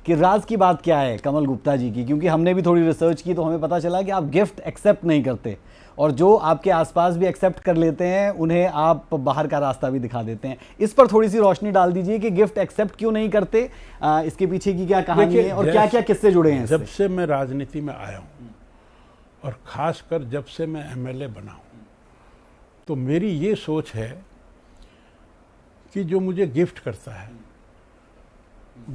कि राज की बात क्या है कमल गुप्ता जी की, क्योंकि हमने भी थोड़ी रिसर्च की तो हमें पता चला कि आप गिफ्ट एक्सेप्ट नहीं करते और जो आपके आसपास भी एक्सेप्ट कर लेते हैं उन्हें आप बाहर का रास्ता भी दिखा देते हैं। इस पर थोड़ी सी रोशनी डाल दीजिए कि गिफ्ट एक्सेप्ट क्यों नहीं करते, इसके पीछे की क्या कहानी है और क्या क्या किस्से जुड़े हैं जब से मैं राजनीति में आया हूँ और खासकर जब से मैं एमएलए बना हूँ, तो मेरी ये सोच है कि जो मुझे गिफ्ट करता है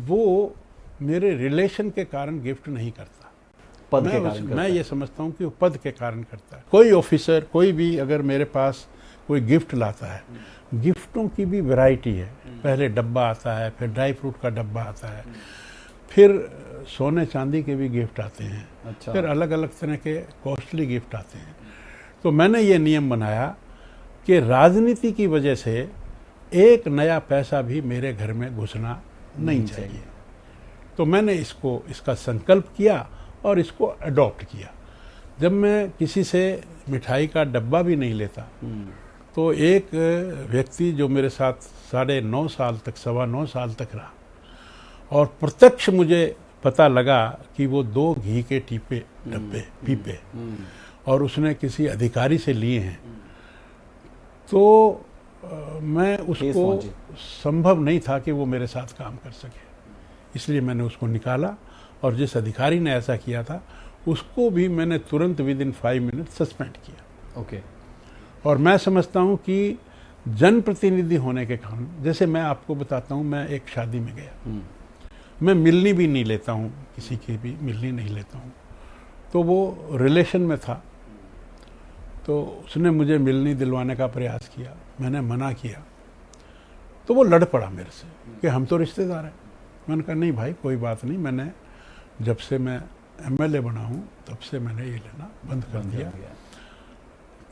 वो मेरे रिलेशन के कारण गिफ्ट नहीं करता, पद के कारण करता मैं है। ये समझता हूँ कि वो पद के कारण करता है। कोई ऑफिसर कोई भी अगर मेरे पास कोई गिफ्ट लाता है, गिफ्टों की भी वैरायटी है, पहले डब्बा आता है, फिर ड्राई फ्रूट का डब्बा आता है, फिर सोने चांदी के भी गिफ्ट आते हैं, अच्छा। फिर अलग अलग तरह के कॉस्टली गिफ्ट आते हैं। तो मैंने ये नियम बनाया कि राजनीति की वजह से एक नया पैसा भी मेरे घर में घुसना नहीं चाहिए। तो मैंने इसका संकल्प किया और इसको अडॉप्ट किया। जब मैं किसी से मिठाई का डब्बा भी नहीं लेता, तो एक व्यक्ति जो मेरे साथ 9.5 साल तक 9.25 साल तक रहा और प्रत्यक्ष मुझे पता लगा कि वो 2 घी के पीपे और उसने किसी अधिकारी से लिए हैं, तो मैं उसको संभव नहीं था कि वो मेरे साथ काम कर सके, इसलिए मैंने उसको निकाला और जिस अधिकारी ने ऐसा किया था उसको भी मैंने तुरंत विदिन 5 मिनट सस्पेंड किया। ओके। और मैं समझता हूँ कि जनप्रतिनिधि होने के कारण, जैसे मैं आपको बताता हूँ, मैं एक शादी में गया, मैं मिलनी भी नहीं लेता हूँ, किसी की भी मिलनी नहीं लेता हूँ, तो वो रिलेशन में था, तो उसने मुझे मिलनी दिलवाने का प्रयास किया, मैंने मना किया, तो वो लड़ पड़ा मेरे से कि हम तो रिश्तेदार हैं। मैंने कहा नहीं भाई कोई बात नहीं, मैंने जब से मैं एमएलए बना हूँ तब से मैंने ये लेना बंद कर दिया।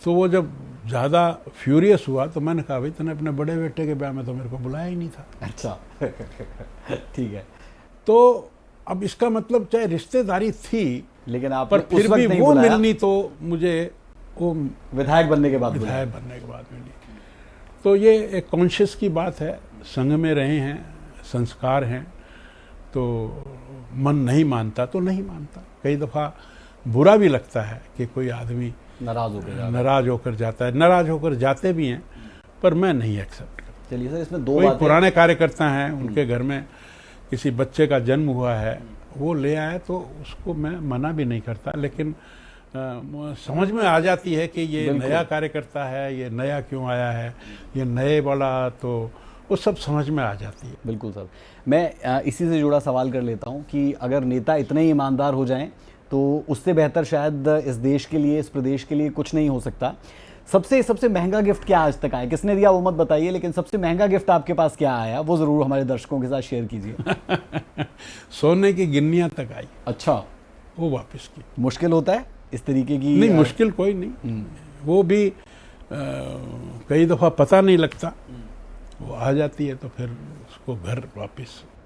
तो वो जब ज़्यादा फ्यूरियस हुआ तो मैंने कहा भाई तूने अपने बड़े बेटे के ब्याह में तो मेरे को बुलाया ही नहीं था। अच्छा ठीक है। तो अब इसका मतलब चाहे रिश्तेदारी थी लेकिन आप पर फिर भी वो मिलनी तो मुझे वो विधायक बनने के बाद मिली। तो ये एक कॉन्शियस की बात है, संघ में रहे हैं, संस्कार हैं, तो मन नहीं मानता तो नहीं मानता। कई दफ़ा बुरा भी लगता है कि कोई आदमी नाराज होकर जाता है, नाराज होकर जाते भी हैं, पर मैं नहीं एक्सेप्ट करता। चलिए सर, इसमें 2 कोई बातें। पुराने कार्यकर्ता हैं, उनके घर में किसी बच्चे का जन्म हुआ है, वो ले आए तो उसको मैं मना भी नहीं करता, लेकिन समझ में आ जाती है कि ये नया कार्यकर्ता है, ये नया क्यों आया है, ये नए वाला, तो वो सब समझ में आ जाती है। बिल्कुल सर, मैं इसी से जुड़ा सवाल कर लेता हूं कि अगर नेता इतने ही ईमानदार हो जाएं तो उससे बेहतर शायद इस देश के लिए, इस प्रदेश के लिए कुछ नहीं हो सकता। सबसे महंगा गिफ्ट क्या आज तक आया, किसने दिया वो मत बताइए, लेकिन सबसे महंगा गिफ्ट आपके पास क्या आया वो जरूर हमारे दर्शकों के साथ शेयर कीजिए। सोने की गिन्नियां तक आई। अच्छा, वो वापस की। मुश्किल होता है इस तरीके की? नहीं, मुश्किल कोई नहीं, वो भी कई दफ़ा पता नहीं लगता, वो आ जाती है तो फिर उसको घर वापस